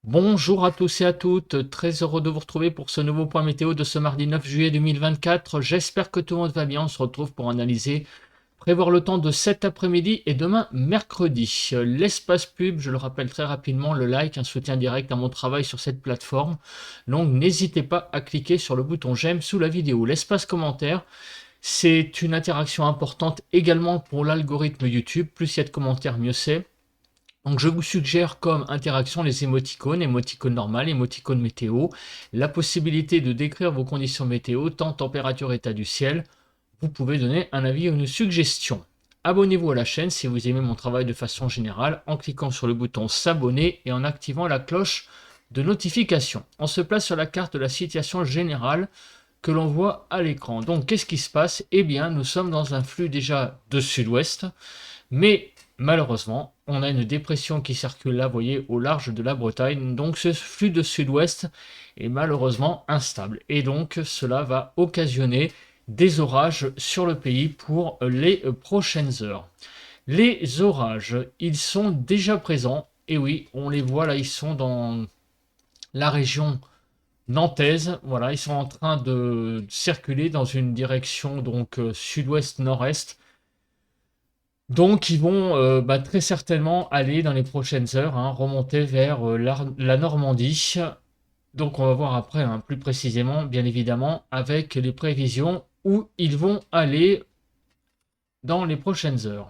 Bonjour à tous et à toutes, très heureux de vous retrouver pour ce nouveau point météo de ce mardi 9 juillet 2024. J'espère que tout le monde va bien. On se retrouve pour analyser, prévoir le temps de cet après-midi et demain mercredi. L'espace pub, je le rappelle très rapidement, le like, un soutien direct à mon travail sur cette plateforme. Donc n'hésitez pas à cliquer sur le bouton j'aime sous la vidéo. L'espace commentaire, c'est une interaction importante également pour l'algorithme YouTube. Plus il y a de commentaires, mieux c'est. Donc je vous suggère comme interaction les émoticônes, émoticône normal, émoticône météo, la possibilité de décrire vos conditions météo, temps, température, état du ciel. Vous pouvez donner un avis ou une suggestion. Abonnez-vous à la chaîne si vous aimez mon travail de façon générale en cliquant sur le bouton s'abonner et en activant la cloche de notification. On se place sur la carte de la situation générale que l'on voit à l'écran. Donc qu'est-ce qui se passe? Eh bien nous sommes dans un flux déjà de sud-ouest, mais malheureusement, on a une dépression qui circule là, vous voyez, au large de la Bretagne. Donc ce flux de sud-ouest est malheureusement instable. Et donc cela va occasionner des orages sur le pays pour les prochaines heures. Les orages, ils sont déjà présents. Et oui, on les voit là, ils sont dans la région nantaise. Voilà, ils sont en train de circuler dans une direction donc sud-ouest-nord-est. Donc ils vont très certainement aller dans les prochaines heures, hein, remonter vers la Normandie. Donc on va voir après, hein, plus précisément, bien évidemment, avec les prévisions où ils vont aller dans les prochaines heures.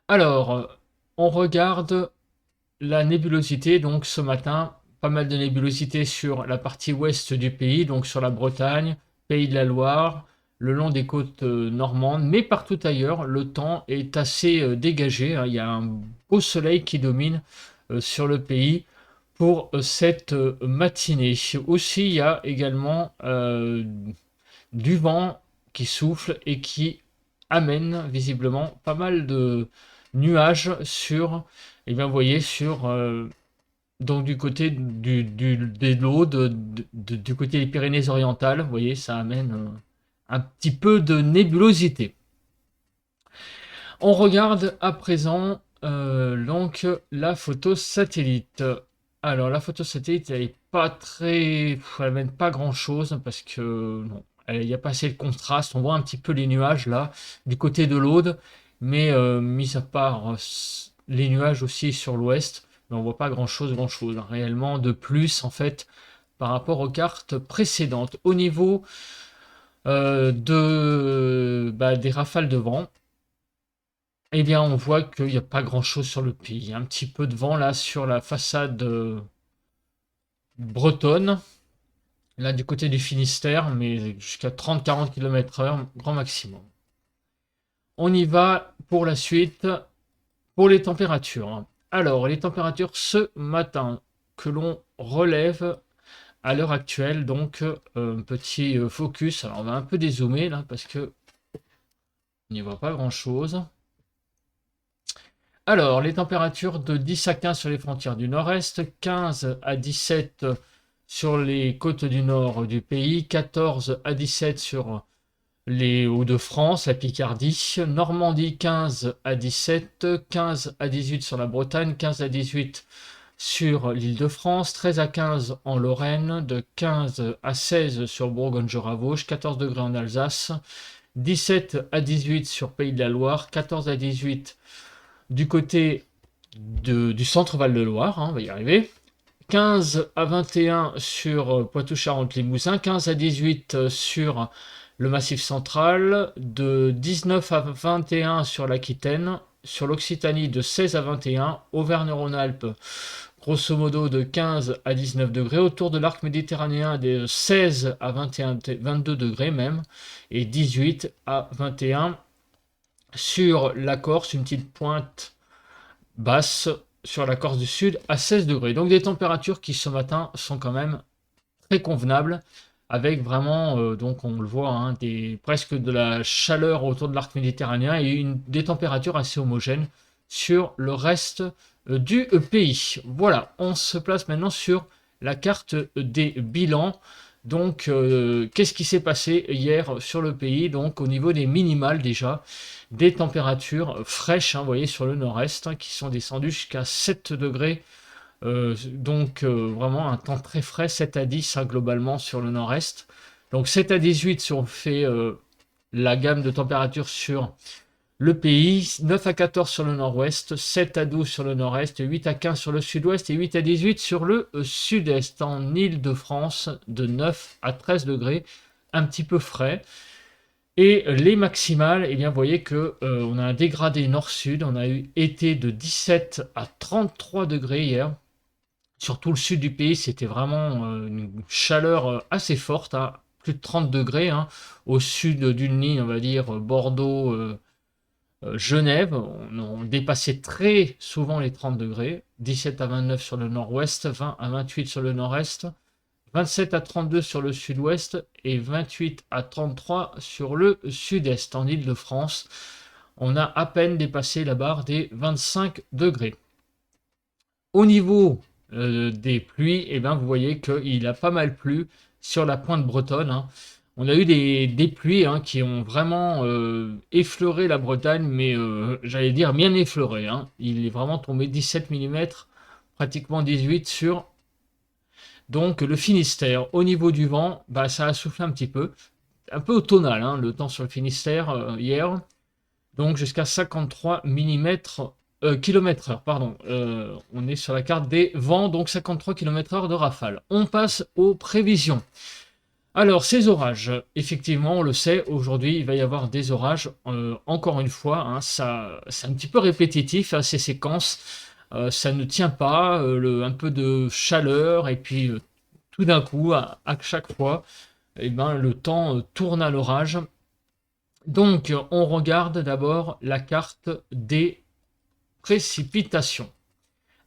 Alors, on regarde la nébulosité. Donc ce matin, pas mal de nébulosité sur la partie ouest du pays, donc sur la Bretagne, Pays de la Loire, le long des côtes normandes, mais partout ailleurs, le temps est assez dégagé, hein. Il y a un beau soleil qui domine sur le pays pour cette matinée. Aussi, il y a également du vent qui souffle et qui amène visiblement pas mal de nuages sur, et bien, vous voyez, sur donc du côté des Laudes, du côté des Pyrénées-Orientales, vous voyez, ça amène un petit peu de nébulosité. On regarde à présent donc la photo satellite. Alors la photo satellite, elle est pas très, elle amène pas grand chose parce que non, il n'y a pas assez de contraste. On voit un petit peu les nuages là du côté de l'Aude, mais mis à part les nuages aussi sur l'ouest, mais on voit pas grand chose réellement de plus en fait par rapport aux cartes précédentes. Au niveau des rafales de vent, eh bien, on voit qu'il n'y a pas grand-chose sur le pays. Il y a un petit peu de vent là sur la façade bretonne, là du côté du Finistère, mais jusqu'à 30-40 km/h, grand maximum. On y va pour la suite, pour les températures. Alors, les températures ce matin que l'on relève à l'heure actuelle, donc petit focus. Alors, on va un peu dézoomer là parce que on n'y voit pas grand-chose. Alors, les températures de 10 à 15 sur les frontières du nord-est, 15 à 17 sur les côtes du nord du pays, 14 à 17 sur les Hauts-de-France, la Picardie, Normandie 15 à 17, 15 à 18 sur la Bretagne, 15 à 18 sur l'Île-de-France, 13 à 15 en Lorraine, de 15 à 16 sur Bourgogne-Ravauche, 14 degrés en Alsace, 17 à 18 sur Pays de la Loire, 14 à 18 du côté du centre Val-de-Loire, hein, on va y arriver. 15 à 21 sur Poitou-Charentes-Limousin, 15 à 18 sur le Massif central, de 19 à 21 sur l'Aquitaine, sur l'Occitanie de 16 à 21, Auvergne-Rhône-Alpes, grosso modo de 15 à 19 degrés, autour de l'arc méditerranéen de 16 à 21, 22 degrés même, et 18 à 21 sur la Corse, une petite pointe basse sur la Corse du Sud à 16 degrés. Donc des températures qui ce matin sont quand même très convenables, avec vraiment, donc on le voit, hein, presque de la chaleur autour de l'arc méditerranéen et des températures assez homogènes sur le reste du pays. Voilà, on se place maintenant sur la carte des bilans. Donc, qu'est-ce qui s'est passé hier sur le pays? Donc, au niveau des minimales déjà, des températures fraîches, hein, vous voyez, sur le nord-est, hein, qui sont descendues jusqu'à 7 degrés Vraiment un temps très frais, 7 à 10 hein, globalement sur le nord-est. Donc 7 à 18 si on fait la gamme de température sur le pays, 9 à 14 sur le nord-ouest, 7 à 12 sur le nord-est, 8 à 15 sur le sud-ouest et 8 à 18 sur le sud-est. En Île-de-France, de 9 à 13 degrés, un petit peu frais. Et les maximales, eh bien, vous voyez que on a un dégradé nord-sud. On a eu été de 17 à 33 degrés hier. Sur tout le sud du pays, c'était vraiment une chaleur assez forte, hein, plus de 30 degrés. Hein. Au sud d'une ligne, on va dire Bordeaux, Genève, on dépassait très souvent les 30 degrés. 17 à 29 sur le nord-ouest, 20 à 28 sur le nord-est, 27 à 32 sur le sud-ouest et 28 à 33 sur le sud-est. En Île-de-France, on a à peine dépassé la barre des 25 degrés. Au niveau des pluies, eh ben, vous voyez qu'il a pas mal plu sur la pointe bretonne. Hein. On a eu des pluies hein, qui ont vraiment effleuré la Bretagne, mais j'allais dire bien effleuré. Hein. Il est vraiment tombé 17 mm, pratiquement 18 sur donc le Finistère. Au niveau du vent, bah, ça a soufflé un peu automnal, hein, le temps sur le Finistère hier, donc jusqu'à 53 km/h. Pardon. On est sur la carte des vents, donc 53 km/h de rafale. On passe aux prévisions. Alors, ces orages, effectivement, on le sait, aujourd'hui, il va y avoir des orages. Encore une fois, hein, c'est un petit peu répétitif, hein, ces séquences. Ça ne tient pas, un peu de chaleur, et puis tout d'un coup, à chaque fois, eh ben, le temps tourne à l'orage. Donc, on regarde d'abord la carte des précipitations.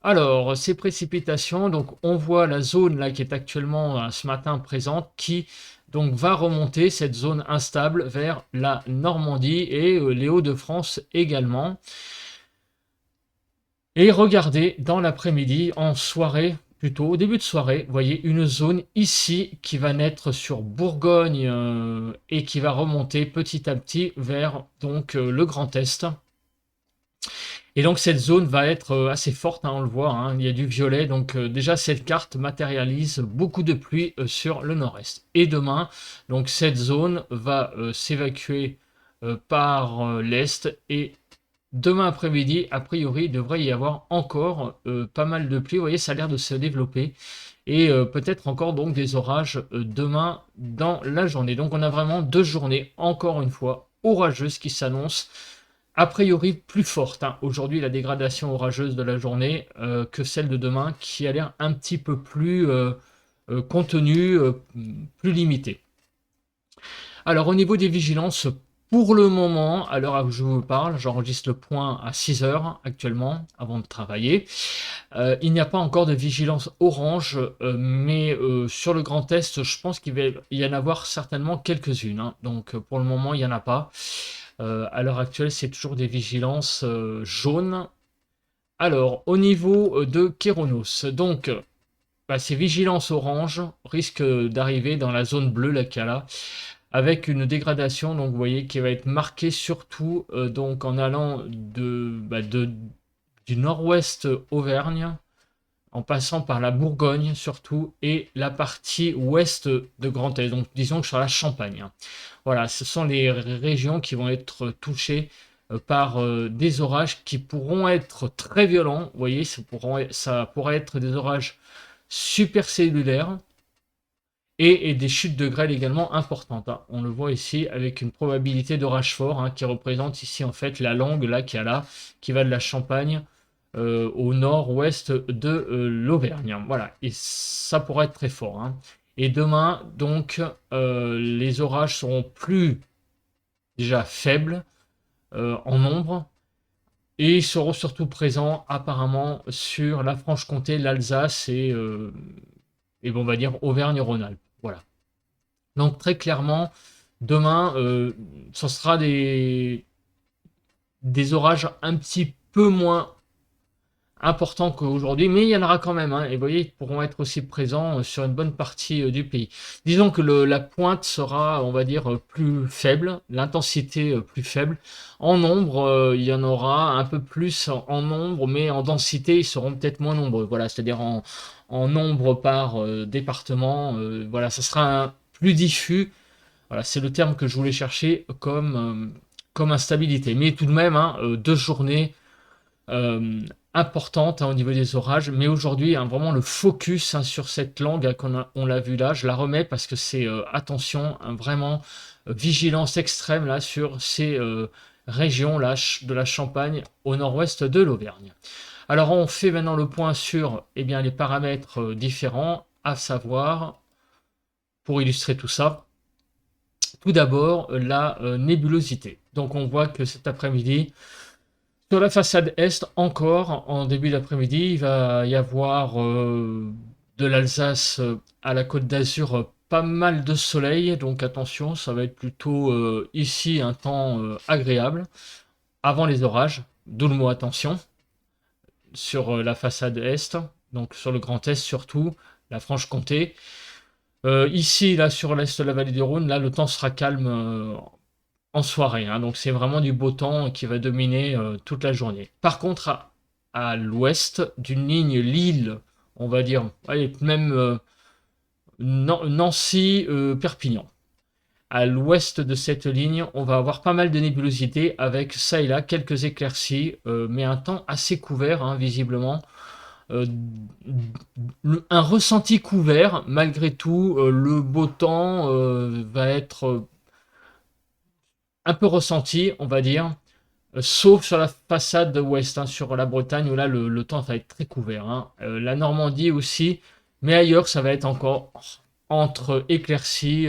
Alors, ces précipitations, donc on voit la zone là qui est actuellement ce matin présente, qui donc va remonter cette zone instable vers la Normandie et les Hauts-de-France également. Et regardez, dans l'après-midi, en soirée, plutôt au début de soirée, vous voyez une zone ici qui va naître sur Bourgogne et qui va remonter petit à petit vers donc le Grand Est. Et donc cette zone va être assez forte, hein, on le voit, hein, il y a du violet, donc déjà cette carte matérialise beaucoup de pluie sur le nord-est. Et demain, donc cette zone va s'évacuer par l'est et demain après-midi, a priori, il devrait y avoir encore pas mal de pluie. Vous voyez, ça a l'air de se développer et peut-être encore donc des orages demain dans la journée. Donc on a vraiment 2 journées, encore une fois, orageuses qui s'annoncent a priori plus forte. Hein. Aujourd'hui, la dégradation orageuse de la journée que celle de demain, qui a l'air un petit peu plus contenue, plus limitée. Alors, au niveau des vigilances, pour le moment, à l'heure où je vous parle, j'enregistre le point à 6 heures actuellement, avant de travailler. Il n'y a pas encore de vigilance orange, mais sur le Grand Est, je pense qu'il va y en avoir certainement quelques-unes. Hein. Donc, pour le moment, il n'y en a pas. À l'heure actuelle, c'est toujours des vigilances jaunes. Alors, au niveau de Kéronos, donc, ces vigilances orange risquent d'arriver dans la zone bleue, là, qu'il y a là, avec une dégradation, donc vous voyez, qui va être marquée surtout donc en allant du nord-ouest Auvergne, en passant par la Bourgogne surtout, et la partie ouest de Grand Est, donc disons que sur la Champagne. Voilà, ce sont les régions qui vont être touchées par des orages qui pourront être très violents. Vous voyez, ça pourrait être des orages supercellulaires et des chutes de grêle également importantes. Hein. On le voit ici avec une probabilité d'orage fort hein, qui représente ici en fait la langue là qui va de la Champagne au nord-ouest de l'Auvergne. Voilà, et ça pourrait être très fort. Hein. Et demain, donc, les orages seront plus déjà faibles en nombre et ils seront surtout présents apparemment sur la Franche-Comté, l'Alsace et bon, on va dire Auvergne-Rhône-Alpes. Voilà. Donc très clairement, demain, ce sera des orages un petit peu moins important qu'aujourd'hui, mais il y en aura quand même, hein, et vous voyez, ils pourront être aussi présents sur une bonne partie du pays. Disons que la pointe sera, on va dire, plus faible, l'intensité plus faible. En nombre, il y en aura un peu plus en nombre, mais en densité, ils seront peut-être moins nombreux. Voilà, c'est-à-dire en nombre par département, voilà, ça sera plus diffus. Voilà, c'est le terme que je voulais chercher comme instabilité. Mais tout de même, hein, 2 journées euh, importante, hein, au niveau des orages. Mais aujourd'hui, hein, vraiment le focus, hein, sur cette langue, hein, on l'a vu là, je la remets parce que c'est attention, hein, vraiment vigilance extrême là sur ces régions là de la Champagne au nord-ouest de l'Auvergne. Alors on fait maintenant le point sur, eh bien, les paramètres différents, à savoir, pour illustrer tout ça, tout d'abord la nébulosité. Donc on voit que cet après-midi, sur la façade est, encore en début d'après-midi, il va y avoir de l'Alsace à la Côte d'Azur pas mal de soleil, donc attention, ça va être plutôt ici un temps agréable avant les orages, d'où le mot attention sur la façade est, donc sur le Grand Est surtout, la Franche-Comté. Ici, là, sur l'est de la vallée du Rhône, là, le temps sera calme en soirée, hein, donc c'est vraiment du beau temps qui va dominer toute la journée. Par contre, à l'ouest d'une ligne Lille, on va dire, allez, même Nancy-Perpignan. À l'ouest de cette ligne, on va avoir pas mal de nébulosité avec ça et là quelques éclaircies, mais un temps assez couvert, hein, visiblement. Euh, un ressenti couvert, malgré tout, le beau temps va être un peu ressenti, on va dire, sauf sur la façade ouest, hein, sur la Bretagne, où là le temps va être très couvert, hein. La Normandie aussi, mais ailleurs ça va être encore entre éclaircies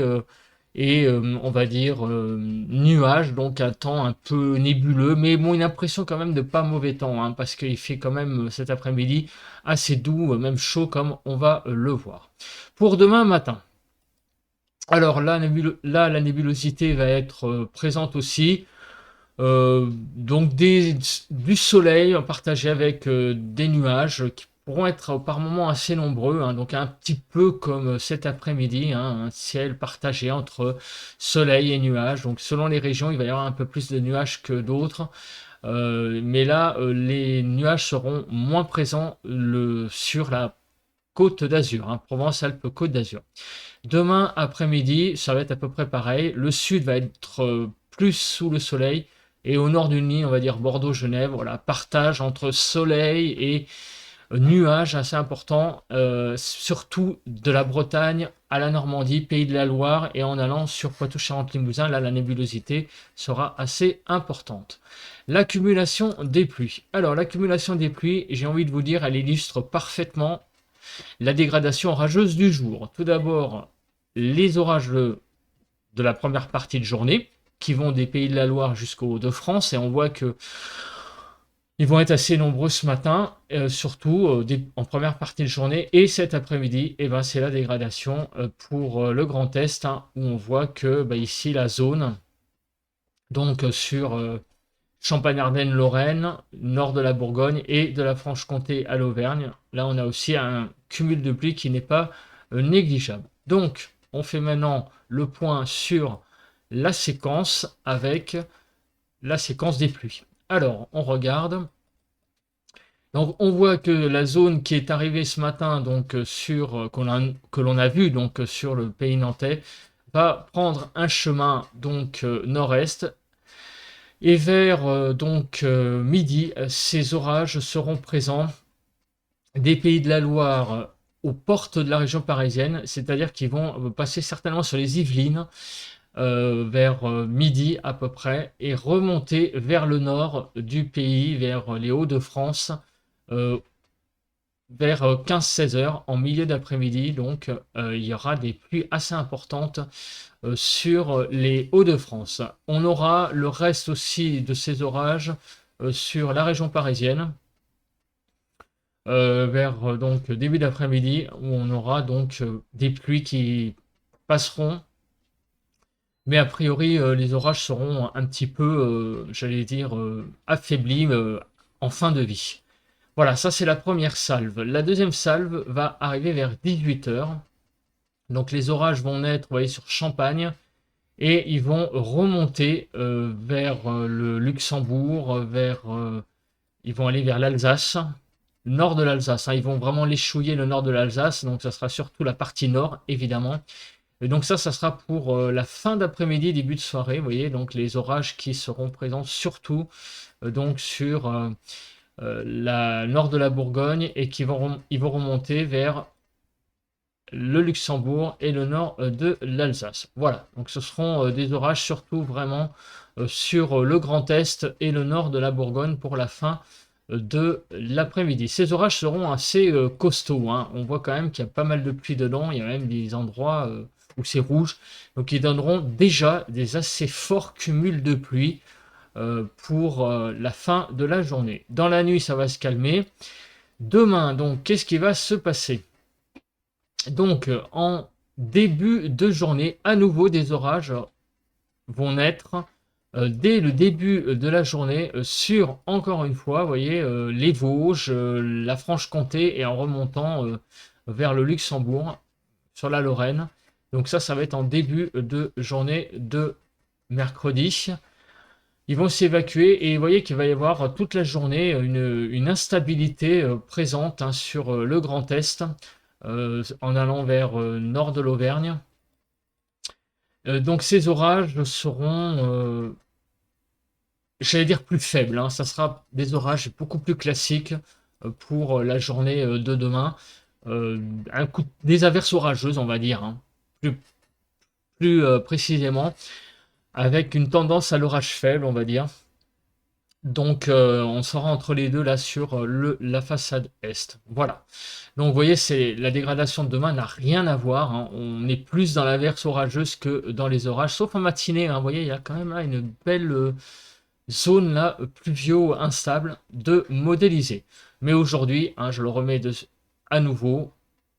et on va dire nuages, donc un temps un peu nébuleux, mais bon, une impression quand même de pas mauvais temps, hein, parce qu'il fait quand même cet après-midi assez doux, même chaud comme on va le voir. Pour demain matin, alors là, la nébulosité va être présente aussi. Donc du soleil partagé avec des nuages qui pourront être par moments assez nombreux, hein, donc un petit peu comme cet après-midi, hein, un ciel partagé entre soleil et nuages. Donc selon les régions, il va y avoir un peu plus de nuages que d'autres. Mais là, les nuages seront moins présents sur la Côte d'Azur, hein, Provence-Alpes-Côte d'Azur. Demain après-midi, ça va être à peu près pareil. Le sud va être plus sous le soleil. Et au nord d'une ligne, on va dire Bordeaux-Genève, voilà, partage entre soleil et nuages assez important, surtout de la Bretagne à la Normandie, Pays de la Loire, et en allant sur Poitou-Charentes-Limousin, là la nébulosité sera assez importante. L'accumulation des pluies. Alors l'accumulation des pluies, j'ai envie de vous dire, elle illustre parfaitement la dégradation orageuse du jour. Tout d'abord, les orages de la première partie de journée, qui vont des Pays de la Loire jusqu'aux Hauts-de-France, et on voit que ils vont être assez nombreux ce matin, surtout en première partie de journée, et cet après-midi, eh ben, c'est la dégradation pour le Grand Est, hein, où on voit que bah, ici la zone, donc sur Champagne-Ardenne-Lorraine, nord de la Bourgogne et de la Franche-Comté à l'Auvergne, là on a aussi un cumul de pluie qui n'est pas négligeable. Donc on fait maintenant le point sur la séquence avec la séquence des pluies. Alors on regarde. Donc on voit que la zone qui est arrivée ce matin, donc que l'on a vu donc sur le pays nantais, va prendre un chemin donc nord-est. Et vers midi, ces orages seront présents des Pays de la Loire aux portes de la région parisienne, c'est-à-dire qu'ils vont passer certainement sur les Yvelines vers midi à peu près et remonter vers le nord du pays, vers les Hauts-de-France, euh, vers 15-16 heures en milieu d'après-midi. Donc il y aura des pluies assez importantes sur les Hauts-de-France. On aura le reste aussi de ces orages sur la région parisienne, vers donc début d'après-midi, où on aura donc des pluies qui passeront, mais a priori les orages seront un petit peu, j'allais dire, affaiblis en fin de vie. Voilà, ça c'est la première salve. La deuxième salve va arriver vers 18 heures. Donc les orages vont naître, vous voyez, sur Champagne et ils vont remonter vers le Luxembourg, ils vont aller vers l'Alsace, nord de l'Alsace, hein. Ils vont vraiment léchouiller le nord de l'Alsace, donc ça sera surtout la partie nord, évidemment. Et donc ça sera pour la fin d'après-midi, début de soirée, vous voyez, donc les orages qui seront présents surtout donc sur la nord de la Bourgogne et ils vont remonter vers le Luxembourg et le nord de l'Alsace. Voilà, donc ce seront des orages surtout vraiment sur le Grand Est et le nord de la Bourgogne pour la fin de l'après-midi. Ces orages seront assez costauds, hein. On voit quand même qu'il y a pas mal de pluie dedans, il y a même des endroits où c'est rouge, donc ils donneront déjà des assez forts cumuls de pluie pour la fin de la journée. Dans la nuit, ça va se calmer. Demain, donc, qu'est-ce qui va se passer? Donc, en début de journée, à nouveau, des orages vont naître dès le début de la journée sur, encore une fois, vous voyez, les Vosges, la Franche-Comté et en remontant vers le Luxembourg, sur la Lorraine. Donc ça va être en début de journée de mercredi. Ils vont s'évacuer et vous voyez qu'il va y avoir toute la journée une instabilité présente, hein, sur le Grand Est, en allant vers nord de l'Auvergne. Donc ces orages seront, j'allais dire plus faibles, hein. Ça sera des orages beaucoup plus classiques pour la journée de demain. Des averses orageuses, on va dire, hein, plus précisément, avec une tendance à l'orage faible, on va dire. Donc on sera entre les deux là sur la façade est. Voilà. Donc vous voyez, la dégradation de demain n'a rien à voir, hein. On est plus dans l'averse orageuse que dans les orages, sauf en matinée, hein. Vous voyez, il y a quand même là une belle zone là pluvio instable de modéliser. Mais aujourd'hui, hein, je le remets à nouveau,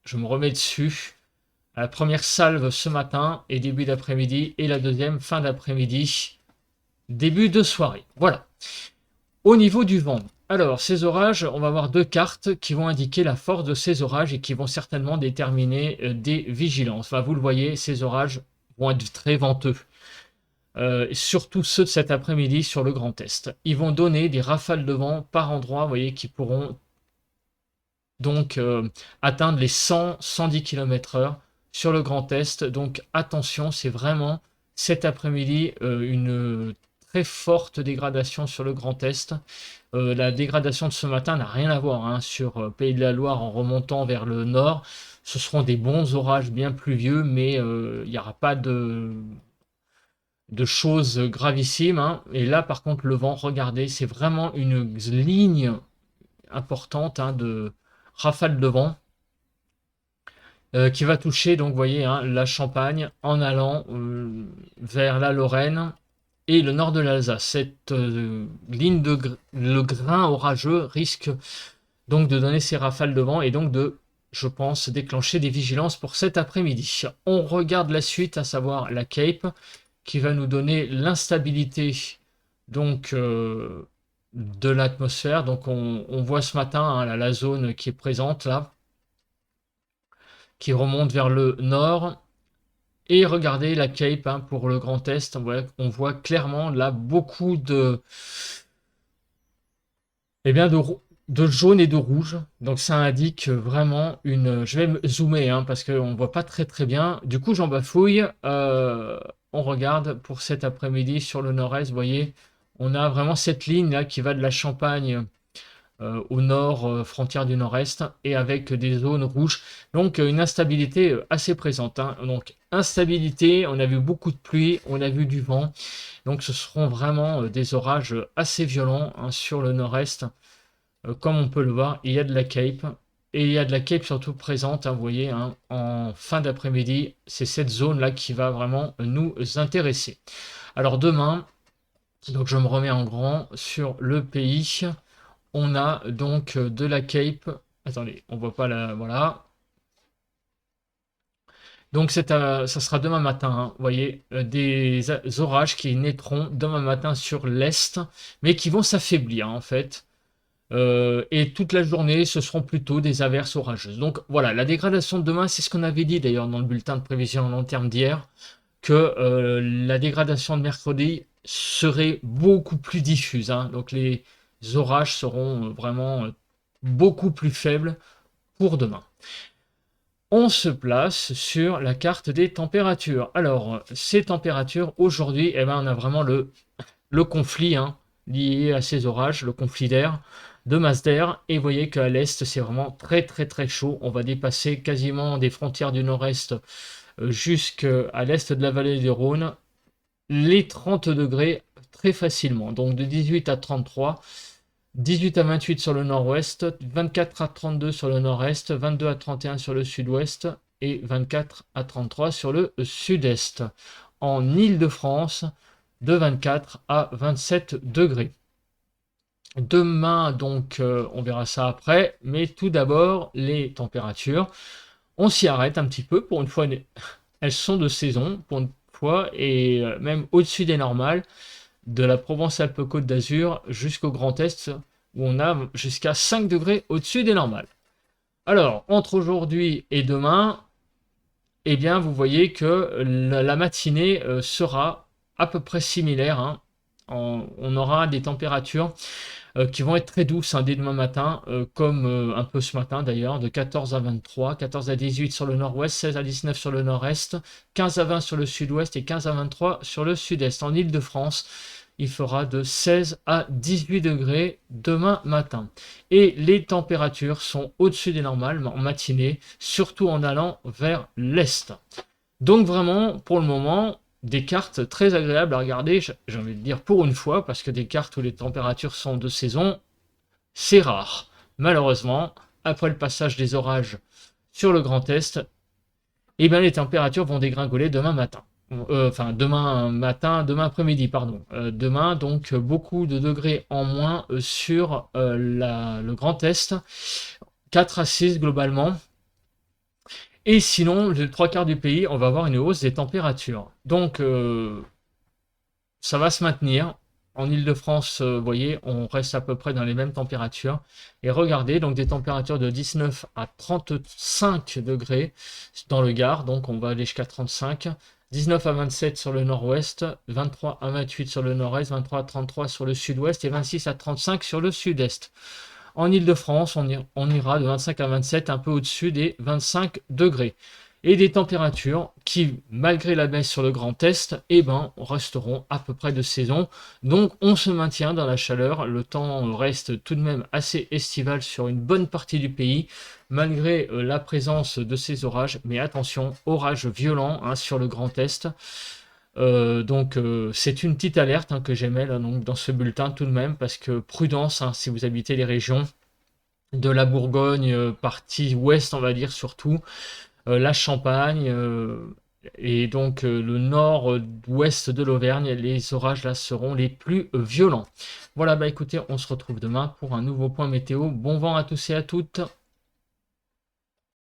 je me remets dessus. La première salve ce matin et début d'après-midi, et la deuxième fin d'après-midi, début de soirée. Voilà. Au niveau du vent, alors ces orages, on va avoir deux cartes qui vont indiquer la force de ces orages et qui vont certainement déterminer des vigilances. Enfin, vous le voyez, ces orages vont être très venteux. Surtout ceux de cet après-midi sur le Grand Est. Ils vont donner des rafales de vent par endroit, vous voyez, qui pourront donc atteindre les 100-110 km/h sur le Grand Est. Donc attention, c'est vraiment cet après-midi une très forte dégradation sur le Grand Est. La dégradation de ce matin n'a rien à voir, hein, sur Pays de la Loire en remontant vers le nord. Ce seront des bons orages bien pluvieux, mais il n'y aura pas de choses gravissimes, hein. Et là, par contre, le vent, regardez, c'est vraiment une ligne importante, hein, de rafale de vent qui va toucher, donc vous voyez, hein, la Champagne en allant vers la Lorraine et le nord de l'Alsace. Cette ligne le grain orageux risque donc de donner ces rafales de vent et donc de, je pense, déclencher des vigilances pour cet après-midi. On regarde la suite, à savoir la Cape, qui va nous donner l'instabilité donc de l'atmosphère. Donc on voit ce matin, hein, la zone qui est présente là, qui remonte vers le nord. Et regardez la Cape, hein, pour le Grand Est, on voit clairement là beaucoup eh bien de jaune et de rouge. Donc ça indique vraiment une... Je vais me zoomer, hein, parce qu'on ne voit pas très très bien. Du coup, j'en bafouille. On regarde pour cet après-midi sur le nord-est. Vous voyez, on a vraiment cette ligne là qui va de la Champagne au nord, frontière du nord-est, et avec des zones rouges. Donc une instabilité assez présente, hein. Donc instabilité, on a vu beaucoup de pluie, on a vu du vent. Donc ce seront vraiment des orages assez violents, hein, sur le nord-est. Comme on peut le voir, il y a de la Cape. Et il y a de la Cape surtout présente, hein, vous voyez, hein, en fin d'après-midi. C'est cette zone-là qui va vraiment nous intéresser. Alors demain, donc je me remets en grand sur le pays. On a donc de la Cape. Attendez, on voit pas la... Voilà. Donc ça sera demain matin, hein, vous voyez, des orages qui naîtront demain matin sur l'Est, mais qui vont s'affaiblir en fait. Et toute la journée, ce seront plutôt des averses orageuses. Donc voilà, la dégradation de demain, c'est ce qu'on avait dit d'ailleurs dans le bulletin de prévision à long terme d'hier, que la dégradation de mercredi serait beaucoup plus diffuse, hein. Donc les orages seront vraiment beaucoup plus faibles pour demain. On se place sur la carte des températures. Alors, ces températures, aujourd'hui, eh ben, on a vraiment le conflit, hein, lié à ces orages, le conflit d'air, de masse d'air. Et vous voyez qu'à l'est, c'est vraiment très très très chaud. On va dépasser quasiment des frontières du nord-est jusqu'à l'est de la vallée du Rhône, les 30 degrés très facilement. Donc de 18 à 33, 18 à 28 sur le nord-ouest, 24 à 32 sur le nord-est, 22 à 31 sur le sud-ouest et 24 à 33 sur le sud-est. En Île-de-France, de 24 à 27 degrés. Demain, donc, on verra ça après, mais tout d'abord, les températures. On s'y arrête un petit peu, pour une fois, elles sont de saison, pour une fois, et même au-dessus des normales, de la Provence-Alpes-Côte d'Azur jusqu'au Grand Est, où on a jusqu'à 5 degrés au-dessus des normales. Alors, entre aujourd'hui et demain, eh bien, vous voyez que la matinée sera à peu près similaire, hein. On aura des températures qui vont être très douces, hein, dès demain matin, comme un peu ce matin d'ailleurs, de 14 à 23, 14 à 18 sur le nord-ouest, 16 à 19 sur le nord-est, 15 à 20 sur le sud-ouest et 15 à 23 sur le sud-est. En Île-de-France, il fera de 16 à 18 degrés demain matin. Et les températures sont au-dessus des normales en matinée, surtout en allant vers l'est. Donc vraiment, pour le moment, des cartes très agréables à regarder, j'ai envie de dire pour une fois, parce que des cartes où les températures sont de saison, c'est rare. Malheureusement, après le passage des orages sur le Grand Est, eh bien les températures vont dégringoler demain matin. Enfin, demain matin, demain après-midi, pardon. Demain, donc, beaucoup de degrés en moins sur le Grand Est. 4 à 6 globalement. Et sinon, les trois quarts du pays, on va avoir une hausse des températures. Donc, ça va se maintenir. En Île-de-France, vous voyez, on reste à peu près dans les mêmes températures. Et regardez, donc des températures de 19 à 35 degrés dans le Gard. Donc, on va aller jusqu'à 35. 19 à 27 sur le nord-ouest, 23 à 28 sur le nord-est, 23 à 33 sur le sud-ouest et 26 à 35 sur le sud-est. En Île-de-France, on ira de 25 à 27, un peu au-dessus des 25 degrés. Et des températures qui, malgré la baisse sur le Grand Est, eh ben, resteront à peu près de saison. Donc on se maintient dans la chaleur. Le temps reste tout de même assez estival sur une bonne partie du pays, malgré la présence de ces orages. Mais attention, orages violents, hein, sur le Grand Est. Donc c'est une petite alerte, hein, que j'émets là, donc, dans ce bulletin tout de même, parce que prudence, hein, si vous habitez les régions de la Bourgogne, partie ouest on va dire surtout, la Champagne et donc le nord-ouest de l'Auvergne, les orages là seront les plus violents. Voilà, bah écoutez, on se retrouve demain pour un nouveau point météo. Bon vent à tous et à toutes.